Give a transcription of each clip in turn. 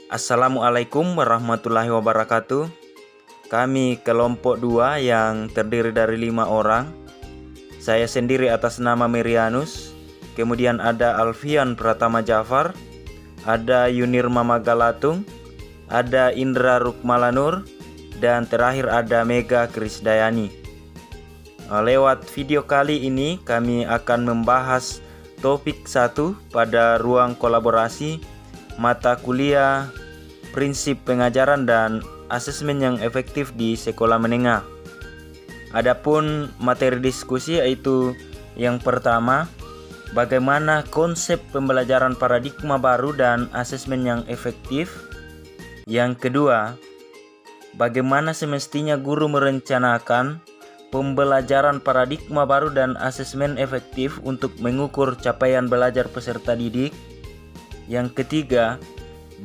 Assalamualaikum warahmatullahi wabarakatuh. Kami kelompok 2 yang terdiri dari 5 orang. Saya sendiri atas nama Merianus. Kemudian ada Alfian Pratama Jafar, ada Yunir Mama Galatung, ada Indra Rukmalanur, dan terakhir ada Mega Krisdayani. Lewat video kali ini kami akan membahas topik 1 pada ruang kolaborasi mata kuliah prinsip pengajaran dan asesmen yang efektif di sekolah menengah. Adapun materi diskusi yaitu yang pertama, bagaimana konsep pembelajaran paradigma baru dan asesmen yang efektif. Yang kedua, bagaimana semestinya guru merencanakan pembelajaran paradigma baru dan asesmen efektif untuk mengukur capaian belajar peserta didik. Yang ketiga,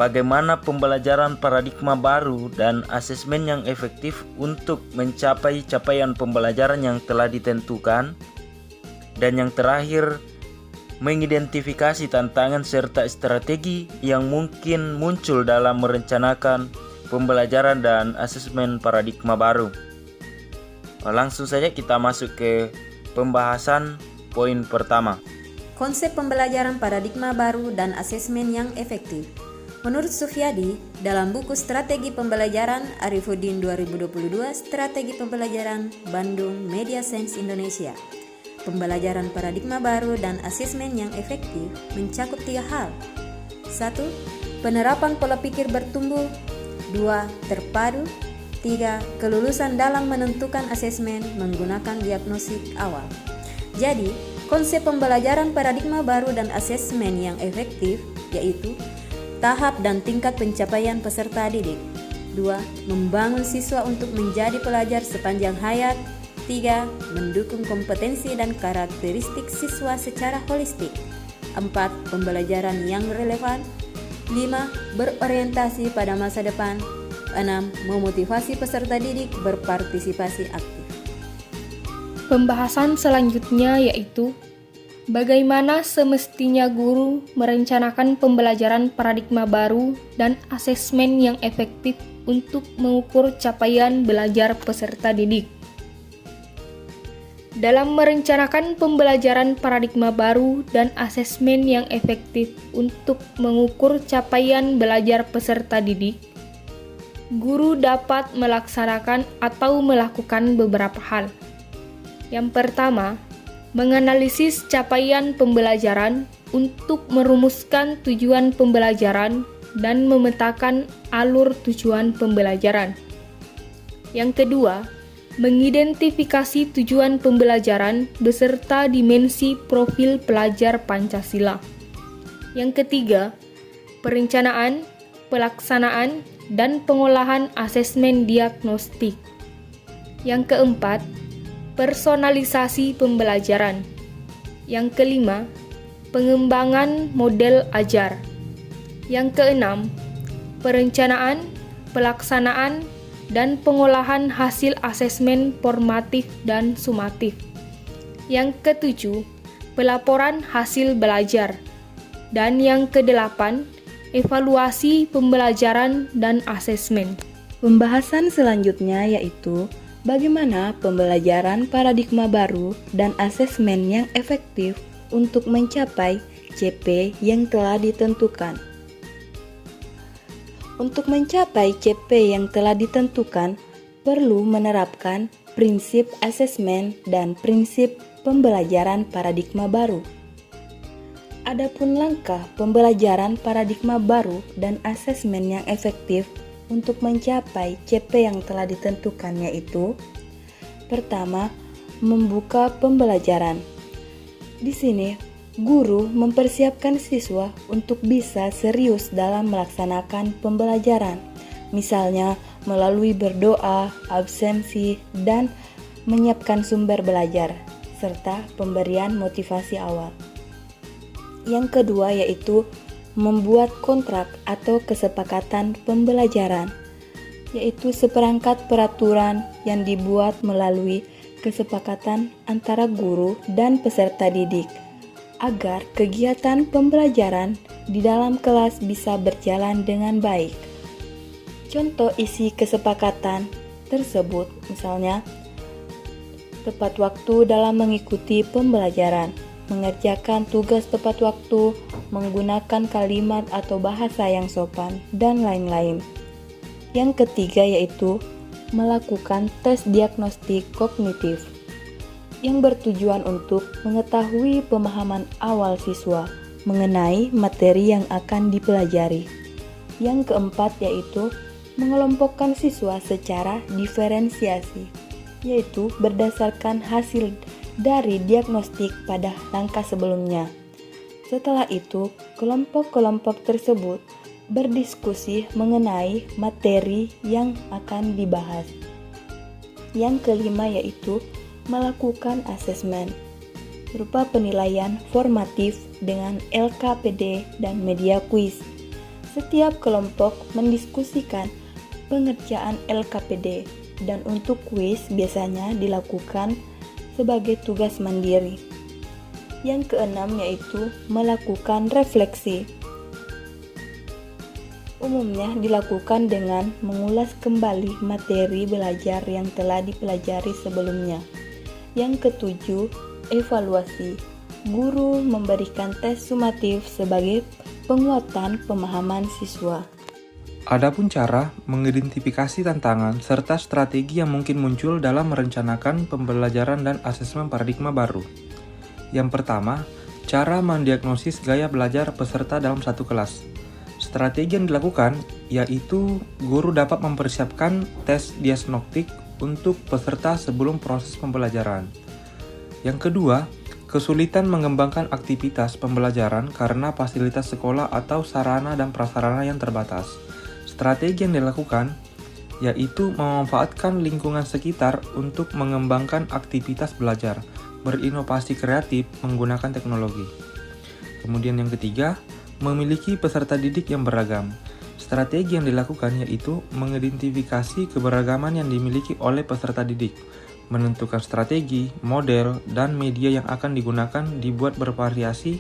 bagaimana pembelajaran paradigma baru dan asesmen yang efektif untuk mencapai capaian pembelajaran yang telah ditentukan. Dan yang terakhir, mengidentifikasi tantangan serta strategi yang mungkin muncul dalam merencanakan pembelajaran dan asesmen paradigma baru. Langsung saja kita masuk ke pembahasan poin pertama. Konsep pembelajaran paradigma baru dan asesmen yang efektif. Menurut Sufyadi, dalam buku Strategi Pembelajaran Arifudin 2022, Strategi Pembelajaran Bandung Media Sains Indonesia, pembelajaran paradigma baru dan asesmen yang efektif mencakup 3 hal. 1. Penerapan pola pikir bertumbuh. 2. Terpadu. 3. Kelulusan dalam menentukan asesmen menggunakan diagnostik awal. Jadi, konsep pembelajaran paradigma baru dan asesmen yang efektif yaitu tahap dan tingkat pencapaian peserta didik. 2. Membangun siswa untuk menjadi pelajar sepanjang hayat. 3. Mendukung kompetensi dan karakteristik siswa secara holistik. 4. Pembelajaran yang relevan. 5. Berorientasi pada masa depan. 6. Memotivasi peserta didik berpartisipasi aktif. Pembahasan selanjutnya yaitu bagaimana semestinya guru merencanakan pembelajaran paradigma baru dan asesmen yang efektif untuk mengukur capaian belajar peserta didik. Dalam merencanakan pembelajaran paradigma baru dan asesmen yang efektif untuk mengukur capaian belajar peserta didik, guru dapat melaksanakan atau melakukan beberapa hal. Yang pertama, menganalisis capaian pembelajaran untuk merumuskan tujuan pembelajaran dan memetakan alur tujuan pembelajaran. Yang kedua, mengidentifikasi tujuan pembelajaran beserta dimensi profil pelajar Pancasila. Yang ketiga, perencanaan, pelaksanaan, dan pengolahan asesmen diagnostik. Yang keempat, personalisasi pembelajaran. Yang kelima, pengembangan model ajar. Yang keenam, perencanaan, pelaksanaan, dan pengolahan hasil asesmen formatif dan sumatif. Yang ketujuh, pelaporan hasil belajar. Dan yang kedelapan, evaluasi pembelajaran dan asesmen. Pembahasan selanjutnya yaitu bagaimana pembelajaran paradigma baru dan asesmen yang efektif untuk mencapai CP yang telah ditentukan. Untuk mencapai CP yang telah ditentukan, perlu menerapkan prinsip asesmen dan prinsip pembelajaran paradigma baru. Adapun langkah pembelajaran paradigma baru dan asesmen yang efektif untuk mencapai CP yang telah ditentukan yaitu: pertama, membuka pembelajaran. Di sini, guru mempersiapkan siswa untuk bisa serius dalam melaksanakan pembelajaran, misalnya melalui berdoa, absensi, dan menyiapkan sumber belajar, serta pemberian motivasi awal. Yang kedua yaitu membuat kontrak atau kesepakatan pembelajaran, yaitu seperangkat peraturan yang dibuat melalui kesepakatan antara guru dan peserta didik. agar kegiatan pembelajaran di dalam kelas bisa berjalan dengan baik. Contoh isi kesepakatan tersebut misalnya tepat waktu dalam mengikuti pembelajaran, mengerjakan tugas tepat waktu, menggunakan kalimat atau bahasa yang sopan, dan lain-lain. Yang ketiga yaitu melakukan tes diagnostik kognitif yang bertujuan untuk mengetahui pemahaman awal siswa mengenai materi yang akan dipelajari. Yang keempat yaitu mengelompokkan siswa secara diferensiasi, yaitu berdasarkan hasil dari diagnostik pada langkah sebelumnya. Setelah itu, kelompok-kelompok tersebut berdiskusi mengenai materi yang akan dibahas. Yang kelima yaitu melakukan asesmen berupa penilaian formatif dengan LKPD dan media kuis. Setiap kelompok mendiskusikan pengerjaan LKPD dan untuk kuis biasanya dilakukan sebagai tugas mandiri. Yang keenam yaitu melakukan refleksi. Umumnya dilakukan dengan mengulas kembali materi belajar yang telah dipelajari sebelumnya. Yang ketujuh, evaluasi. Guru memberikan tes sumatif sebagai penguatan pemahaman siswa. Adapun cara mengidentifikasi tantangan serta strategi yang mungkin muncul dalam merencanakan pembelajaran dan asesmen paradigma baru. Yang pertama, cara mendiagnosis gaya belajar peserta dalam satu kelas. Strategi yang dilakukan yaitu guru dapat mempersiapkan tes diagnostik untuk peserta sebelum proses pembelajaran. Yang kedua, kesulitan mengembangkan aktivitas pembelajaran karena fasilitas sekolah atau sarana dan prasarana yang terbatas. Strategi yang dilakukan yaitu memanfaatkan lingkungan sekitar untuk mengembangkan aktivitas belajar, berinovasi kreatif menggunakan teknologi. Kemudian yang ketiga, memiliki peserta didik yang beragam. Strategi yang dilakukan yaitu mengidentifikasi keberagaman yang dimiliki oleh peserta didik, menentukan strategi, model, dan media yang akan digunakan dibuat bervariasi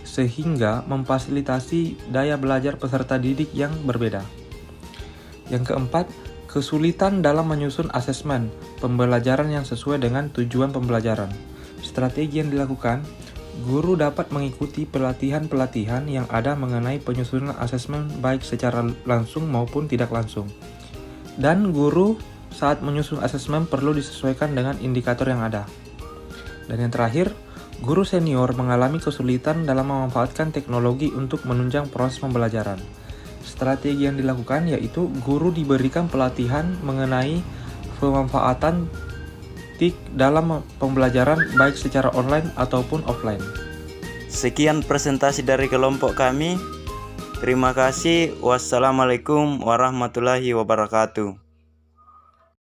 sehingga memfasilitasi daya belajar peserta didik yang berbeda. Yang keempat, kesulitan dalam menyusun asesmen pembelajaran yang sesuai dengan tujuan pembelajaran. Strategi yang dilakukan, guru dapat mengikuti pelatihan-pelatihan yang ada mengenai penyusunan asesmen baik secara langsung maupun tidak langsung. Dan guru saat menyusun asesmen perlu disesuaikan dengan indikator yang ada. Dan yang terakhir, guru senior mengalami kesulitan dalam memanfaatkan teknologi untuk menunjang proses pembelajaran. Strategi yang dilakukan yaitu guru diberikan pelatihan mengenai pemanfaatan TIK dalam pembelajaran baik secara online ataupun offline. Sekian presentasi dari kelompok kami. Terima kasih. Wassalamualaikum warahmatullahi wabarakatuh.